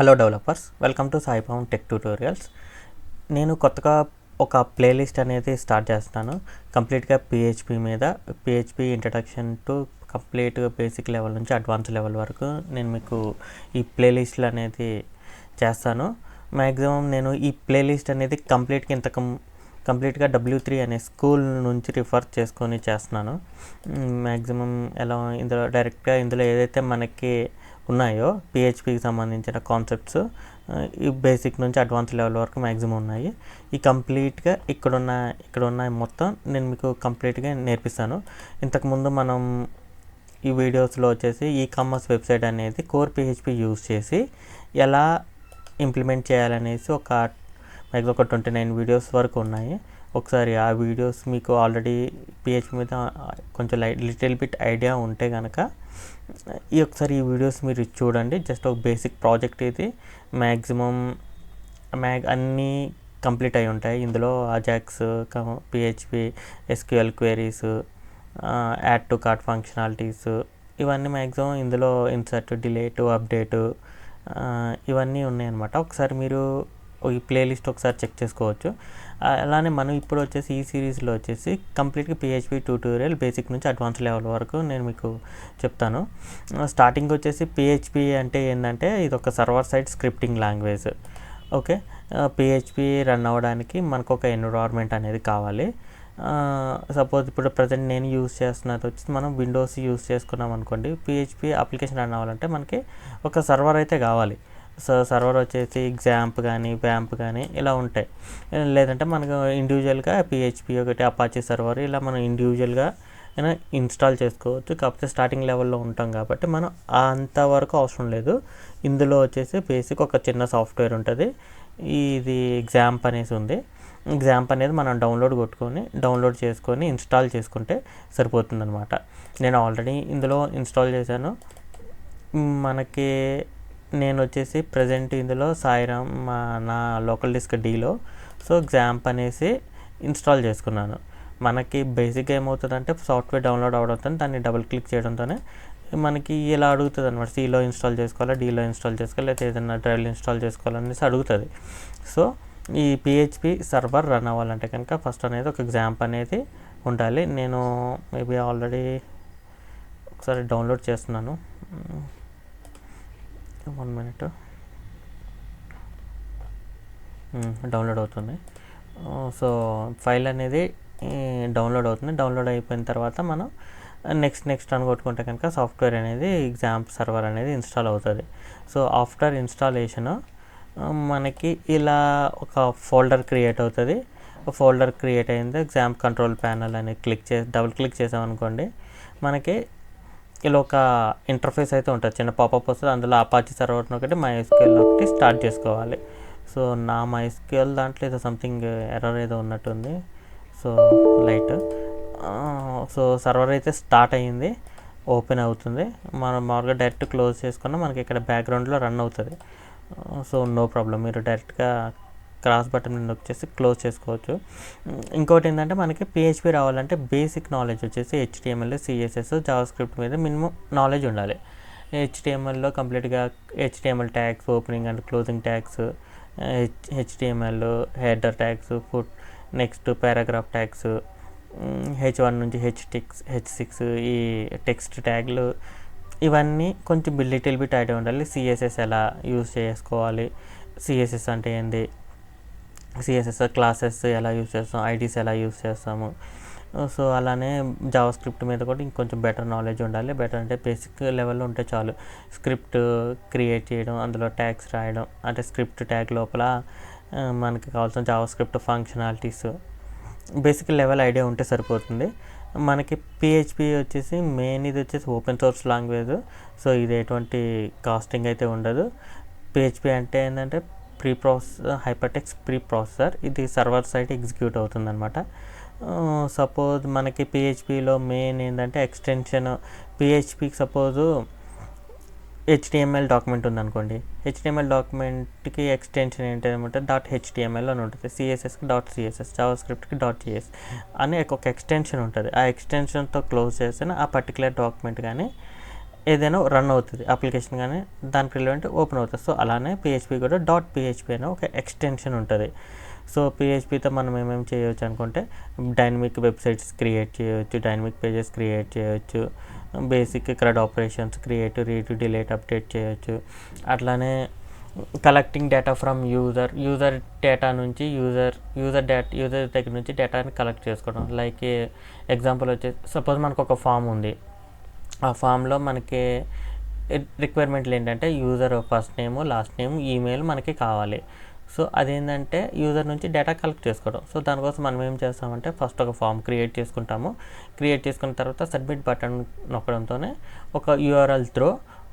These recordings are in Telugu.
Hello developers, welcome to Saibaba tech tutorials. నేను కొత్తగా ఒక ప్లేలిస్ట్ అనేది స్టార్ట్ చేస్తున్నాను కంప్లీట్గా పిహెచ్పి మీద. PHP introduction to complete basic level నుంచి అడ్వాన్స్ లెవెల్ వరకు నేను మీకు ఈ ప్లేలిస్ట్లు అనేది చేస్తాను. మ్యాక్సిమం నేను ఈ ప్లేలిస్ట్ అనేది కంప్లీట్గా W3 అనే స్కూల్ నుంచి రిఫర్ చేసుకొని చేస్తున్నాను. మ్యాక్సిమం ఎలా ఇందులో ఏదైతే మనకి ఉన్నాయో పిహెచ్పికి సంబంధించిన కాన్సెప్ట్స్ ఈ బేసిక్ నుంచి అడ్వాన్స్ లెవెల్ వరకు మ్యాక్సిమం ఉన్నాయి. ఈ కంప్లీట్గా ఇక్కడున్న మొత్తం నేను మీకు కంప్లీట్గా నేర్పిస్తాను. ఇంతకుముందు మనం ఈ వీడియోస్లో వచ్చేసి కామర్స్ వెబ్సైట్ అనేది కోర్ పిహెచ్పి యూజ్ చేసి ఎలా ఇంప్లిమెంట్ చేయాలనేసి ఒక 29 వీడియోస్ వరకు ఉన్నాయి. ఒకసారి ఆ వీడియోస్ మీకు ఆల్రెడీ పిహెచ్పి మీద కొంచెం లిటిల్ బిట్ ఐడియా ఉంటే కనుక ఒకసారి ఈ వీడియోస్ మీరు చూడండి. జస్ట్ ఒక బేసిక్ ప్రాజెక్ట్ ఇది. మ్యాక్సిమం అన్నీ కంప్లీట్ అయి ఉంటాయి ఇందులో. Ajax, PHP, SQL queries, add to cart functionalities, ఇవన్నీ మ్యాక్సిమం ఇందులో ఇన్సర్ట్, డిలీట్, అప్డేట్ ఇవన్నీ ఉన్నాయన్నమాట. ఒకసారి మీరు ఈ ప్లేలిస్ట్ ఒకసారి చెక్ చేసుకోవచ్చు. అలానే మనం ఇప్పుడు వచ్చేసి ఈ సిరీస్లో వచ్చేసి కంప్లీట్గా పిహెచ్పి ట్యూటోరియల్ బేసిక్ నుంచి అడ్వాన్స్ లెవెల్ వరకు నేను మీకు చెప్తాను. స్టార్టింగ్ వచ్చేసి పిహెచ్పి అంటే ఏంటంటే ఇది ఒక server side scripting language. Okay, PHP run అవ్వడానికి మనకు ఒక ఎన్విరాన్మెంట్ అనేది కావాలి. సపోజ్ ఇప్పుడు ప్రజెంట్ నేను యూజ్ చేస్తున్నది వచ్చి మనం విండోస్ యూజ్ చేసుకున్నాం అనుకోండి. పిహెచ్పి అప్లికేషన్ రన్ అవ్వాలంటే మనకి ఒక సర్వర్ అయితే కావాలి. సో సర్వర్ వచ్చేసి XAMPP కానీ WAMP కానీ ఇలా ఉంటాయి. లేదంటే మనకు ఇండివిజువల్గా పిహెచ్పి ఒకటి అపాచీ సర్వర్ ఇలా మనం ఇండివిజువల్గా ఇన్స్టాల్ చేసుకోవచ్చు. కాకపోతే స్టార్టింగ్ లెవెల్లో ఉంటాం కాబట్టి మనం అంతవరకు అవసరం లేదు. ఇందులో వచ్చేసి బేసిక్ ఒక చిన్న సాఫ్ట్వేర్ ఉంటుంది. ఇది XAMPP అనేసి ఉంది. XAMPP అనేది మనం డౌన్లోడ్ చేసుకొని ఇన్స్టాల్ చేసుకుంటే సరిపోతుంది అనమాట. నేను ఆల్రెడీ ఇందులో ఇన్స్టాల్ చేశాను. నేను వచ్చేసి ప్రజెంట్ ఇందులో సాయిరామ్ నా లోకల్ డిస్క్ డీలో XAMPP అనేసి ఇన్స్టాల్ చేసుకున్నాను. మనకి బేసిక్గా ఏమవుతుందంటే సాఫ్ట్వేర్ డౌన్లోడ్ అవడంతో దాన్ని డబుల్ క్లిక్ చేయడంతోనే మనకి ఇలా అడుగుతుంది అనమాట. Cలో ఇన్స్టాల్ చేసుకోవాలా, Dలో ఇన్స్టాల్ చేసుకోవాలి, లేదా ఏదైనా డ్రైవ్లో ఇన్స్టాల్ చేసుకోవాలనేసి అడుగుతుంది. సో ఈ పిహెచ్పి సర్వర్ రన్ అవ్వాలంటే కనుక ఫస్ట్ అనేది ఒక XAMPP అనేది ఉండాలి. నేను మేబీ ఆల్రెడీ ఒకసారి డౌన్లోడ్ చేస్తున్నాను. 1 minute డౌన్లోడ్ అవుతుంది. సో ఫైల్ అనేది డౌన్లోడ్ అవుతుంది. డౌన్లోడ్ అయిపోయిన తర్వాత మనం నెక్స్ట్ అని కొట్టుకుంటే కనుక సాఫ్ట్వేర్ అనేది XAMPP సర్వర్ అనేది ఇన్స్టాల్ అవుతుంది. సో ఆఫ్టర్ ఇన్స్టాలేషన్ మనకి ఇలా ఒక ఫోల్డర్ క్రియేట్ అవుతుంది. ఫోల్డర్ క్రియేట్ అయింది. XAMPP కంట్రోల్ ప్యానల్ అని డబుల్ క్లిక్ చేసామనుకోండి మనకి ఇలా ఒక ఇంటర్ఫేస్ అయితే ఉంటుంది. చిన్న పాపప్ వస్తుంది. అందులో అపాచీ సర్వర్ ఒకటి, MySQL ఒకటి స్టార్ట్ చేసుకోవాలి. సో నా MySQL దాంట్లో ఏదో సంథింగ్ ఎర్రర్ ఏదో ఉన్నట్టుంది. సో సో సర్వర్ అయితే స్టార్ట్ అయ్యింది, ఓపెన్ అవుతుంది. మనం మామూలుగా డైరెక్ట్ క్లోజ్ చేసుకున్నా మనకి ఇక్కడ బ్యాక్గ్రౌండ్లో రన్ అవుతుంది. సో నో ప్రాబ్లం, మీరు డైరెక్ట్గా క్రాస్ బటన్ మీద వచ్చేసి క్లోజ్ చేసుకోవచ్చు. ఇంకోటి ఏంటంటే మనకి పిహెచ్పి రావాలంటే బేసిక్ నాలెడ్జ్ వచ్చేసి HTML, CSS, జావాస్క్రిప్ట్ మీద మినిమం నాలెడ్జ్ ఉండాలి. HTMLలో కంప్లీట్గా HTML tags, opening and closing tags, HTML header tags, foot, next paragraph tags, H1 నుంచి H6 ఈ టెక్స్ట్ ట్యాగ్లు, ఇవన్నీ కొంచెం లిటిల్ బిట్ ఐడియా ఉండాలి. CSS ఎలా యూజ్ చేసుకోవాలి, CSS అంటే ఏంది, CSS క్లాసెస్ ఎలా యూజ్ చేస్తాం, ఐడీస్ ఎలా యూజ్ చేస్తాము. సో అలానే జావాస్క్రిప్ట్ మీద కూడా ఇంకొంచెం బెటర్ నాలెడ్జ్ ఉండాలి. బెటర్ అంటే బేసిక్ లెవెల్లో ఉంటే చాలు. స్క్రిప్ట్ క్రియేట్ చేయడం, అందులో ట్యాగ్స్ రాయడం, అంటే స్క్రిప్ట్ ట్యాగ్ లోపల మనకి కావాల్సిన JavaScript functionalities basic level idea ఉంటే సరిపోతుంది. మనకి పిహెచ్పి వచ్చేసి మెయిన్ ఇది వచ్చేసి ఓపెన్ సోర్స్ లాంగ్వేజ్. సో ఇది ఎటువంటి కాస్టింగ్ అయితే ఉండదు. పిహెచ్పి అంటే ఏంటంటే హైపర్టెక్స్ట్ ప్రీ ప్రాసెసర్. ఇది సర్వర్ సైడ్ ఎగ్జిక్యూట్ అవుతుందన్నమాట. సపోజ్ మనకి పిహెచ్పిలో మెయిన్ ఏంటంటే ఎక్స్టెన్షన్. పిహెచ్పికి సపోజు HTML డాక్యుమెంట్ ఉందనుకోండి. HTML డాక్యుమెంట్కి ఎక్స్టెన్షన్ ఏంటంటే .html అని ఉంటుంది. CSSకి .css, జావాస్క్రిప్ట్కి .js అని ఒక ఎక్స్టెన్షన్ ఉంటుంది. ఆ ఎక్స్టెన్షన్తో క్లోజ్ చేసిన ఆ పర్టికులర్ డాక్యుమెంట్ కానీ ఏదైనా రన్ అవుతుంది అప్లికేషన్, కానీ దానికి రిలవెంట్ ఓపెన్ అవుతుంది. సో అలానే పిహెచ్పి కూడా .php అనే ఒక ఎక్స్టెన్షన్ ఉంటుంది. సో పిహెచ్పితో మనం ఏమేమి చేయవచ్చు అనుకుంటే డైనమిక్ వెబ్సైట్స్ క్రియేట్ చేయవచ్చు, డైనమిక్ పేజెస్ క్రియేట్ చేయవచ్చు, basic CRUD operations create, read, delete, update చేయవచ్చు. అట్లానే collecting data from user data నుంచి యూజర్ దగ్గర నుంచి డేటాని కలెక్ట్ చేసుకోవడం. లైక్ ఎగ్జాంపుల్ వచ్చేసి సపోజ్ మనకు ఒక ఫామ్ ఉంది. ఆ ఫామ్లో మనకి రిక్వైర్మెంట్లు ఏంటంటే user first name, last name, email మనకి కావాలి. సో అదేంటంటే యూజర్ నుంచి డేటా కలెక్ట్ చేసుకోవడం. సో దానికోసం మనం ఏం చేస్తామంటే ఫస్ట్ ఒక ఫామ్ క్రియేట్ చేసుకుంటాము. క్రియేట్ చేసుకున్న తర్వాత సబ్మిట్ బటన్ నొక్కడంతోనే ఒక URL త్రో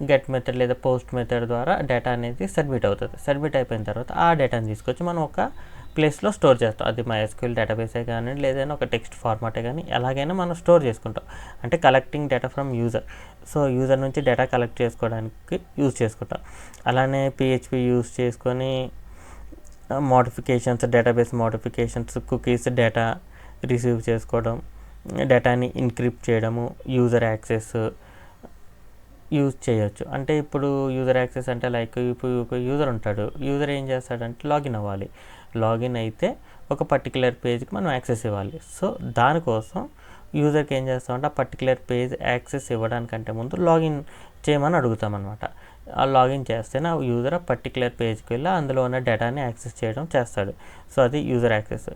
గెట్ మెథడ్ లేదా పోస్ట్ మెథడ్ ద్వారా డేటా అనేది సబ్మిట్ అవుతుంది. సబ్మిట్ అయిపోయిన తర్వాత ఆ డేటాని తీసుకొచ్చి మనం ఒక ప్లేస్లో స్టోర్ చేస్తాం. అది MySQL డేటాబేసే కానీ లేదైనా ఒక టెక్స్ట్ ఫార్మాటే కానీ ఎలాగైనా మనం స్టోర్ చేసుకుంటాం. అంటే collecting data from user. So user నుంచి డేటా కలెక్ట్ చేసుకోవడానికి యూజ్ చేసుకుంటాం. అలానే పిహెచ్పి యూజ్ చేసుకొని modifications, database modifications, cookies data receive చేసుకోవడం, డేటాని ఎన్క్రిప్ట్ చేయడము, యూజర్ యాక్సెస్ యూజ్ చేయొచ్చు. అంటే ఇప్పుడు యూజర్ యాక్సెస్ అంటే లైక్ ఇప్పుడు ఒక యూజర్ ఉంటాడు. యూజర్ ఏం చేస్తాడంటే లాగిన్ అవ్వాలి. లాగిన్ అయితే ఒక పర్టికులర్ పేజ్కి మనం యాక్సెస్ ఇవ్వాలి. సో దానికోసం యూజర్కి ఏం చేస్తామంటే ఆ పర్టికులర్ పేజ్ యాక్సెస్ ఇవ్వడానికంటే ముందు లాగిన్ చేయమని అడుగుతామన్నమాట. ఆ లాగిన్ చేస్తేనే ఆ యూజర్ ఆ పర్టికులర్ పేజ్కి వెళ్ళి అందులో ఉన్న డేటాని యాక్సెస్ చేయడం చేస్తాడు. సో అది user access.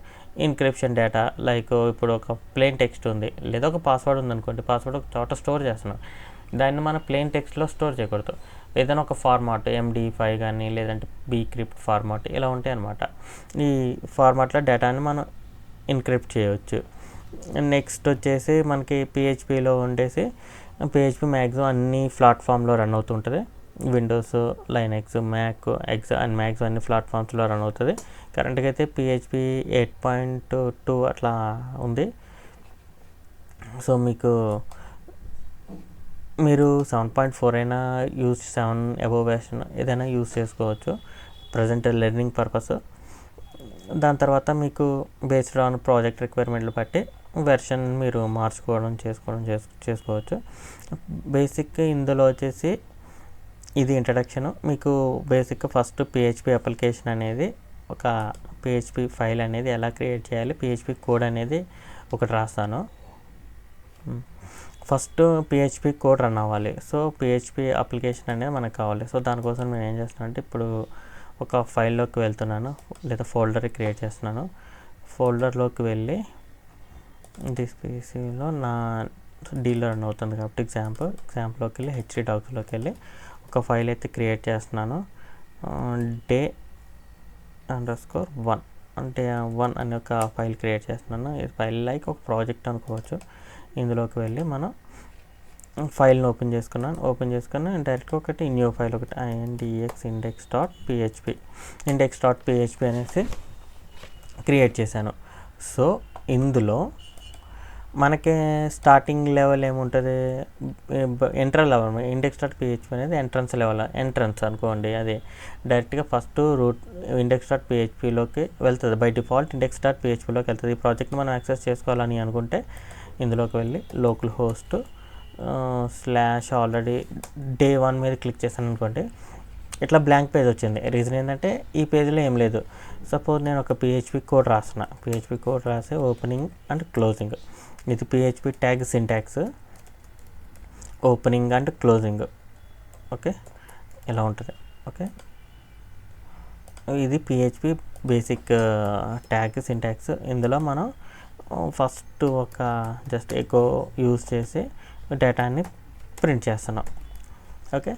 Encryption data like ఇప్పుడు ఒక ప్లెయిన్ టెక్స్ట్ ఉంది లేదా ఒక పాస్వర్డ్ ఉందనుకోండి. పాస్వర్డ్ ఒక చోట స్టోర్ చేస్తున్నాం. దాన్ని మనం ప్లెయిన్ టెక్స్ట్లో స్టోర్ చేయకూడదు. ఏదైనా ఒక ఫార్మాట్ MD5 కానీ లేదంటే bcrypt ఫార్మాట్ ఇలా ఉంటాయి అన్నమాట. ఈ ఫార్మాట్లో డేటాని మనం ఎన్క్రిప్ట్ చేయవచ్చు. నెక్స్ట్ వచ్చేసి మనకి పిహెచ్పిలో ఉండేసి పిహెచ్పి మ్యాక్సిమం అన్ని ప్లాట్ఫామ్లో రన్ అవుతుంటుంది. Windows, Linux, Mac, X and maximum అన్ని ప్లాట్ఫామ్స్లో రన్ అవుతుంది. కరెంట్గా అయితే పిహెచ్పి 8.2 అట్లా ఉంది. సో మీరు 7.4 అయినా యూజ్ 7 అబోవ్ వెర్షన్ ఏదైనా యూజ్ చేసుకోవచ్చు ప్రజెంట్ లెర్నింగ్ పర్పస్. దాని తర్వాత మీకు బేస్డ్ ఆన్ ప్రాజెక్ట్ రిక్వైర్మెంట్లు బట్టి వెర్షన్ మీరు మార్చుకోవడం చేసుకోవచ్చు. బేసిక్ ఇందులో వచ్చేసి ఇది ఇంట్రడక్షన్. మీకు బేసిక్ ఫస్ట్ పిహెచ్పి అప్లికేషన్ అనేది ఒక పిహెచ్పి ఫైల్ అనేది ఎలా క్రియేట్ చేయాలి, పిహెచ్పి కోడ్ అనేది ఒకటి రాస్తాను. ఫస్ట్ పిహెచ్పి కోడ్ రన్ అవ్వాలి. సో పిహెచ్పి అప్లికేషన్ అనేది మనకు కావాలి. సో దానికోసం నేను ఏం చేస్తున్నానంటే ఇప్పుడు ఒక ఫైల్లోకి వెళ్తున్నాను లేదా ఫోల్డర్ క్రియేట్ చేస్తున్నాను. ఫోల్డర్లోకి వెళ్ళి దిస్ పీసీలో నా డీలో రన్ అవుతుంది కాబట్టి ఎగ్జాంపుల్లోకి వెళ్ళి HDDocsలోకి వెళ్ళి ఒక ఫైల్ అయితే క్రియేట్ చేస్తున్నాను. day_1 అంటే 1 అనే ఒక ఫైల్ క్రియేట్ చేస్తున్నాను. ఈ ఫైల్ లైక్ ఒక ప్రాజెక్ట్ అనుకోవచ్చు. ఇందులోకి వెళ్ళి మనం ఫైల్ని ఓపెన్ చేసుకుని డైరెక్ట్గా ఒకటి న్యూ ఫైల్ ఒకటి index.php అనేసి క్రియేట్ చేశాను. సో ఇందులో మనకి స్టార్టింగ్ లెవెల్ ఏముంటుంది, ఎంటర్ లెవెల్. index.php అనేది ఎంట్రన్స్ అనుకోండి. అది డైరెక్ట్గా ఫస్ట్ రూట్ index.phpలోకి వెళ్తుంది. బై డిఫాల్ట్ index.phpలోకి వెళ్తుంది. ఈ ప్రాజెక్ట్ని మనం యాక్సెస్ చేసుకోవాలని అనుకుంటే ఇందులోకి వెళ్ళి లోకల్ హోస్ట్ /ఆల్రెడీ day 1 మీద క్లిక్ చేశాను అనుకోండి. ఇట్లా బ్లాంక్ పేజ్ వచ్చింది. రీజన్ ఏంటంటే ఈ పేజ్లో ఏం లేదు. సపోజ్ నేను ఒక పిహెచ్పి కోడ్ రాసి ఓపెనింగ్ అండ్ క్లోజింగ్. ఇది PHP tag syntax, opening and closing. Okay, ఇలా ఉంటుంది. ఓకే, ఇది పిహెచ్పి బేసిక్ ట్యాగ్ సింటాక్స్. ఇందులో మనం ఫస్ట్ ఒక జస్ట్ ఎకో యూజ్ చేసి డేటాని ప్రింట్ చేస్తున్నాం. ఓకే,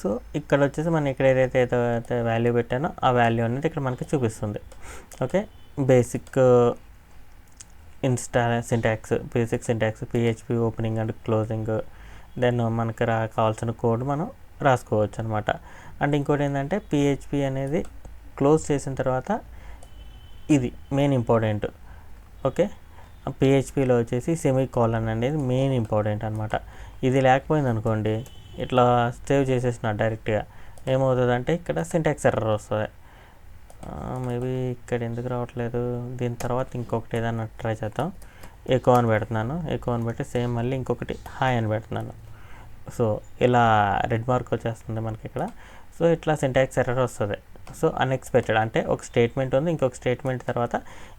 సో ఇక్కడ వచ్చేసి మనం ఇక్కడ ఏదైతే వాల్యూ పెట్టానో ఆ వాల్యూ అనేది ఇక్కడ మనకి చూపిస్తుంది. Okay, basic syntax PHP opening and closing. Then మనకి కావాల్సిన కోడ్ మనం రాసుకోవచ్చు అనమాట. అండ్ ఇంకోటి ఏంటంటే పిహెచ్పి అనేది క్లోజ్ చేసిన తర్వాత ఇది మెయిన్ ఇంపార్టెంట్. ఓకే, పిహెచ్పిలో వచ్చేసి సెమీకోలన్ అనేది మెయిన్ ఇంపార్టెంట్ అనమాట. ఇది లేకపోయింది అనుకోండి, ఇట్లా సేవ్ చేసేసిన డైరెక్ట్గా ఏమవుతుందంటే ఇక్కడ సింటాక్స్ ఎర్రర్ వస్తుంది. మేబీ ఇక్కడ ఎందుకు రావట్లేదు. దీని తర్వాత ఇంకొకటి ఏదైనా ట్రై చేద్దాం. ఎకో అని పెడుతున్నాను. ఎకో అని పెట్టి సేమ్ మళ్ళీ ఇంకొకటి హాయ్ అని పెడుతున్నాను. సో ఇలా రెడ్ మార్క్ వచ్చేస్తుంది మనకి ఇక్కడ. సో ఇట్లా సింటాక్స్ ఎర్రర్ వస్తుంది. సో అన్ఎక్స్పెక్టెడ్ అంటే ఒక స్టేట్మెంట్ ఉంది, ఇంకొక స్టేట్మెంట్ తర్వాత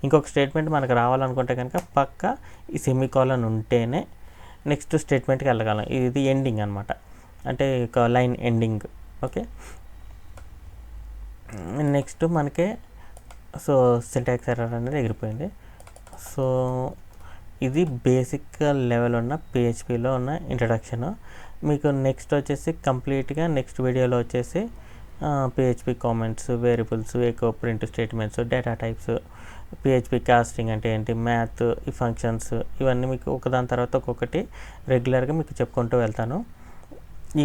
ఇంకొక స్టేట్మెంట్ మనకు రావాలనుకుంటే కనుక పక్క ఈ సెమీకోలన్ ఉంటేనే నెక్స్ట్ స్టేట్మెంట్కి వెళ్ళగలం. ఇది ఎండింగ్ అనమాట, అంటే ఒక లైన్ ఎండింగ్. ఓకే, నెక్స్ట్ మనకి సో సింటాక్స్ ఎర్రర్ అనేది ఎగిరిపోయింది. సో ఇది బేసిక్ లెవెల్ ఉన్న పిహెచ్పిలో ఉన్న ఇంట్రడక్షన్. మీకు నెక్స్ట్ వచ్చేసి కంప్లీట్గా నెక్స్ట్ వీడియోలో వచ్చేసి PHP comments, variables, echo, print statements, data types, PHP casting అంటే ఏంటి, మ్యాథ్, ఈ ఫంక్షన్స్, ఇవన్నీ మీకు ఒకదాని తర్వాత ఒక్కొక్కటి రెగ్యులర్గా మీకు చెప్పుకుంటూ వెళ్తాను.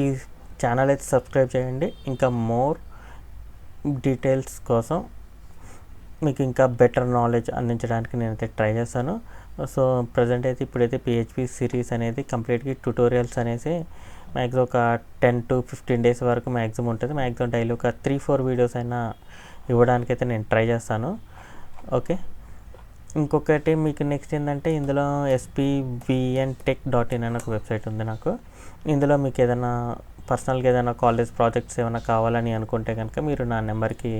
ఈ ఛానల్ అయితే సబ్స్క్రైబ్ చేయండి. ఇంకా మోర్ డీటెయిల్స్ కోసం మీకు ఇంకా బెటర్ నాలెడ్జ్ అందించడానికి నేనైతే ట్రై చేస్తాను. సో ప్రజెంట్ అయితే ఇప్పుడైతే పిహెచ్పి సిరీస్ అనేది కంప్లీట్గా ట్యూటోరియల్స్ అనేసి మ్యాక్సిమం ఒక 10 to 15 days వరకు మ్యాక్సిమం ఉంటుంది. మ్యాక్సిమం డైలీ ఒక 3-4 వీడియోస్ అయినా ఇవ్వడానికైతే నేను ట్రై చేస్తాను. ఓకే, ఇంకొకటి మీకు నెక్స్ట్ ఏంటంటే ఇందులో spvntech.in అనే ఒక వెబ్సైట్ ఉంది నాకు. ఇందులో మీకు ఏదైనా పర్సనల్గా ఏదైనా కాలేజ్ ప్రాజెక్ట్స్ ఏమైనా కావాలని అనుకుంటే కనుక మీరు నా నెంబర్కి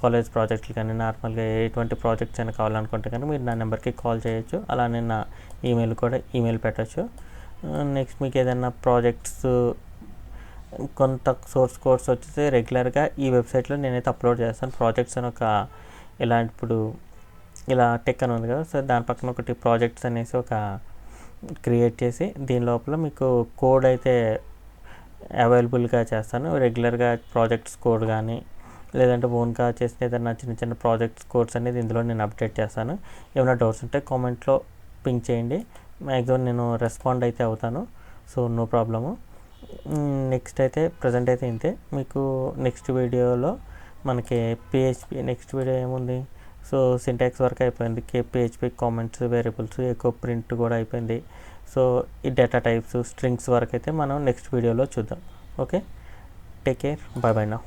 కాలేజ్ ప్రాజెక్టులు కానీ నార్మల్గా ఎటువంటి ప్రాజెక్ట్స్ అయినా కావాలనుకుంటే కనుక మీరు నా నెంబర్కి కాల్ చేయొచ్చు. అలానే నా ఈమెయిల్ కూడా ఈమెయిల్ పెట్టచ్చు. నెక్స్ట్ మీకు ఏదైనా ప్రాజెక్ట్స్ కొంత సోర్స్ కోడ్స్ వచ్చేసి రెగ్యులర్గా ఈ వెబ్సైట్లో నేనైతే అప్లోడ్ చేస్తాను. ప్రాజెక్ట్స్ అని ఒక ఇలా ఇప్పుడు ఇలా టెక్ అని ఉంది కదా, సో దాని పక్కన ఒకటి ప్రాజెక్ట్స్ అనేసి ఒక క్రియేట్ చేసి దీని లోపల మీకు కోడ్ అయితే అవైలబుల్గా చేస్తాను. రెగ్యులర్గా ప్రాజెక్ట్స్ కోడ్ కానీ లేదంటే ఓన్గా చేసిన ఏదైనా చిన్న చిన్న ప్రాజెక్ట్స్ కోడ్స్ అనేది ఇందులో నేను అప్డేట్ చేస్తాను. ఏమైనా డౌట్స్ ఉంటే కామెంట్లో పింక్ చేయండి, మ్యాక్సిమం నేను రెస్పాండ్ అయితే అవుతాను. So no problem. నెక్స్ట్ అయితే ప్రజెంట్ అయితే ఇంతే. మీకు నెక్స్ట్ వీడియోలో మనకి పిహెచ్పి నెక్స్ట్ వీడియో ఏముంది, సో సింటాక్స్ వరకు అయిపోయింది. PHP comments, variables, echo, print కూడా అయిపోయింది. సో ఈ డేటా టైప్స్, స్ట్రింగ్స్ వరకు అయితే మనం నెక్స్ట్ వీడియోలో చూద్దాం. Okay, take care, by by now.